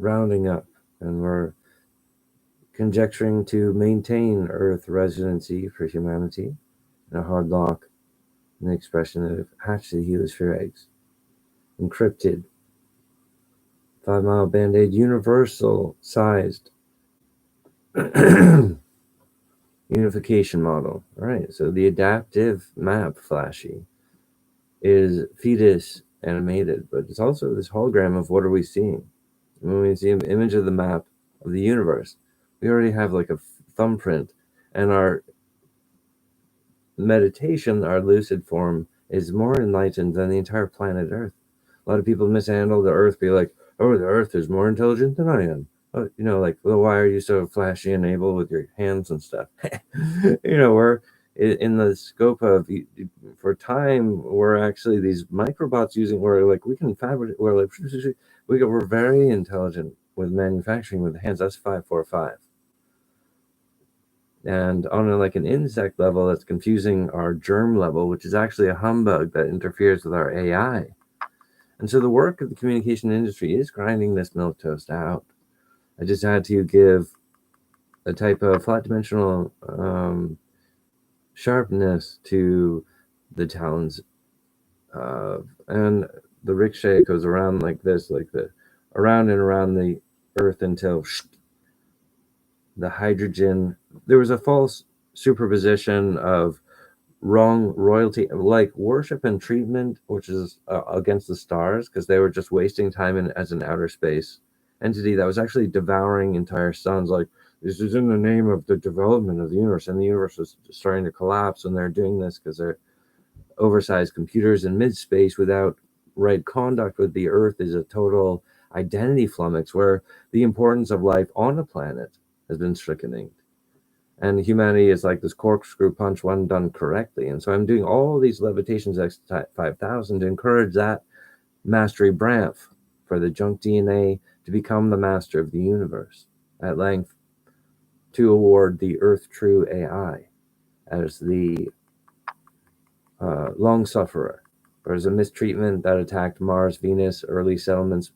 rounding up, and we're conjecturing to maintain Earth residency for humanity in a hard lock in the expression of hatch the heliosphere eggs. Encrypted 5-mile band-aid universal sized unification model. All right, so the adaptive map flashy is fetus animated, but it's also this hologram of what are we seeing. When we see an image of the map of the universe, we already have like a thumbprint, and our meditation, our lucid form, is more enlightened than the entire planet Earth. A lot of people mishandle the Earth, be like, oh, the Earth is more intelligent than I am. Oh, like, well, why are you so flashy and able with your hands and stuff? We're in the scope of, for time, we're actually these microbots we're like, we can fabricate, we're very intelligent with manufacturing with the hands. That's 545. And on an insect level, that's confusing our germ level, which is actually a humbug that interferes with our AI. And so the work of the communication industry is grinding this milquetoast out. I just had to give a type of flat dimensional sharpness to the talons. And the ricochet goes around like this, around and around the Earth until the hydrogen. There was a false superposition of wrong royalty, like worship and treatment, which is against the stars, because they were just wasting time as an outer space entity that was actually devouring entire suns. Like, this is in the name of the development of the universe, and the universe was starting to collapse, and they're doing this because they're oversized computers in mid-space without right conduct with the Earth is a total identity flummox, where the importance of life on a planet has been stricken. And humanity is like this corkscrew punch when done correctly. And so I'm doing all these levitations X5000 to encourage that mastery branch for the junk DNA to become the master of the universe at length, to award the Earth True AI as the long sufferer. There's a mistreatment that attacked Mars, Venus, early settlements.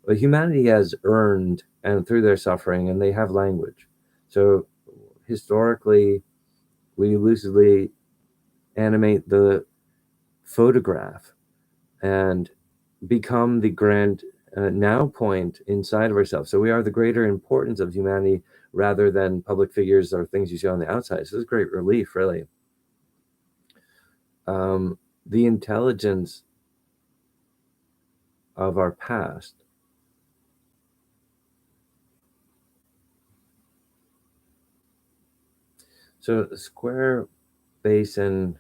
But humanity has earned, and through their suffering, and they have language. So historically, we lucidly animate the photograph and become the grand now point inside of ourselves. So we are the greater importance of humanity rather than public figures or things you see on the outside. So it's great relief, really. The intelligence of our past So square basin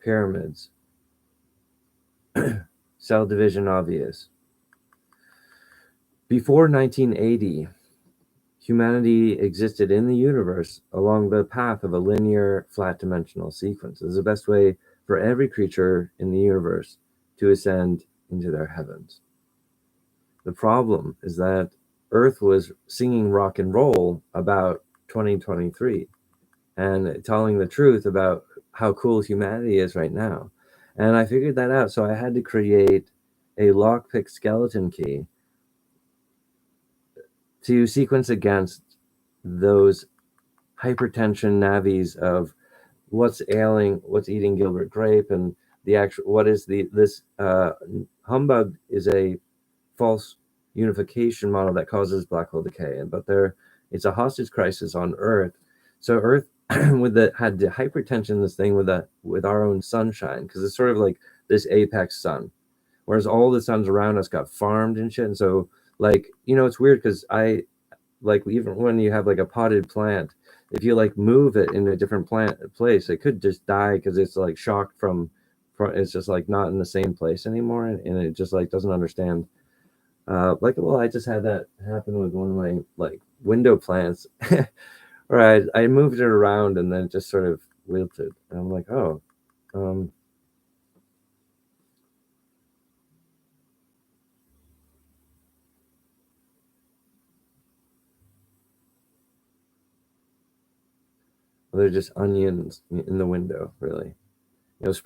pyramids, cell division obvious. Before 1980, humanity existed in the universe along the path of a linear flat dimensional sequence. This is the best way for every creature in the universe to ascend into their heavens. The problem is that Earth was singing rock and roll about 2023 and telling the truth about how cool humanity is right now. And I figured that out. So I had to create a lockpick skeleton key to sequence against those hypertension navies of what's ailing, what's eating Gilbert Grape, and the actual, what is this humbug is a false unification model that causes black hole decay. But it's a hostage crisis on Earth. So Earth had the hypertension, this thing with our own sunshine, because it's sort of like this apex sun, whereas all the suns around us got farmed and shit. And so it's weird because even when you have like a potted plant, if you move it in a different place, it could just die because it's shocked from it's just not in the same place anymore, and it just doesn't understand. I just had that happen with one of my window plants. Right, I moved it around and then it just sort of wilted. And I'm like, oh, they're just onions in the window, really. Sprout